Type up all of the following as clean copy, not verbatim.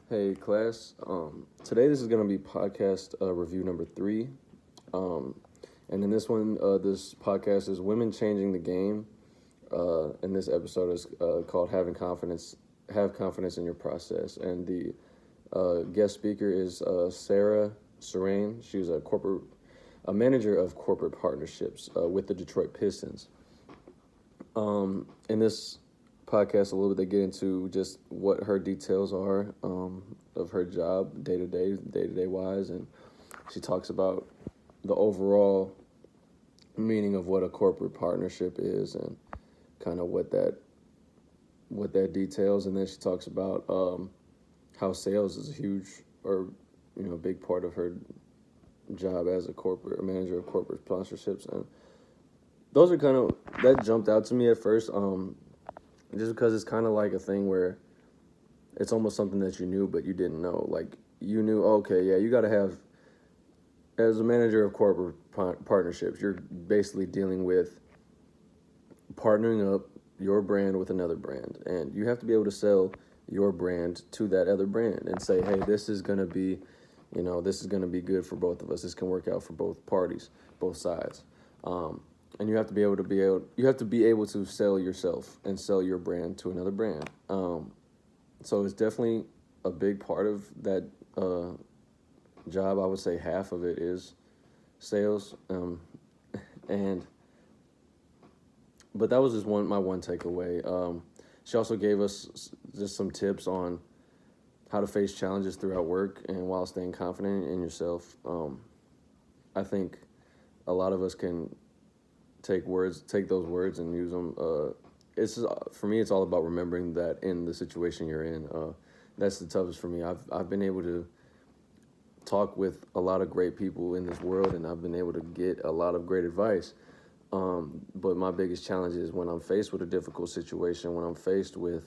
Hey class, today this is going to be podcast review number 3. Um, and in this one, this podcast is Women Changing the Game. And this episode is called Have Confidence in Your Process. And the guest speaker is Sarah Serrain. She's a manager of corporate partnerships with the Detroit Pistons. In this podcast a little bit, they get into just what her details are of her job day to day wise, and she talks about the overall meaning of what a corporate partnership is and kind of what that details. And then she talks about how sales is a huge big part of her job as a manager of corporate sponsorships. And those are that jumped out to me at first. Just because it's kind of like a thing where it's almost something that you knew but you didn't know. Like, you knew, okay, yeah, you got to have, as a manager of corporate partnerships, you're basically dealing with partnering up your brand with another brand. And you have to be able to sell your brand to that other brand and say, hey, this is going to be good for both of us. This can work out for both parties, both sides. And you have to be able to sell yourself and sell your brand to another brand. So it's definitely a big part of that job. I would say half of it is sales. But that was just my one takeaway. She also gave us just some tips on how to face challenges throughout work and while staying confident in yourself. I think a lot of us can take those words and use them. For me, it's all about remembering that in the situation you're in. That's the toughest for me. I've been able to talk with a lot of great people in this world, and I've been able to get a lot of great advice. But my biggest challenge is when I'm faced with a difficult situation, when I'm faced with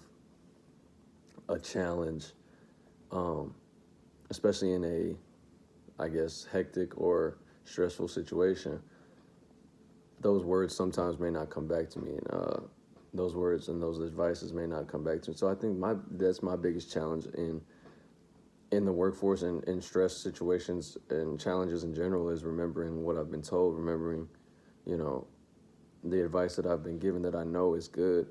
a challenge, especially in a, I guess, hectic or stressful situation. Those words sometimes may not come back to me, and those words and those advices may not come back to me. So I think that's my biggest challenge in the workforce and in stress situations and challenges in general, is remembering what I've been told, remembering, the advice that I've been given that I know is good.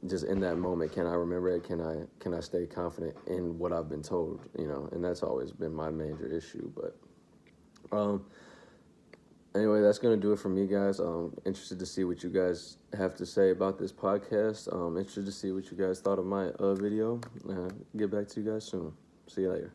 Just in that moment, can I remember it? Can I stay confident in what I've been told? And that's always been my major issue. But anyway, that's going to do it for me, guys. Interested to see what you guys have to say about this podcast. Interested to see what you guys thought of my video. Get back to you guys soon. See you later.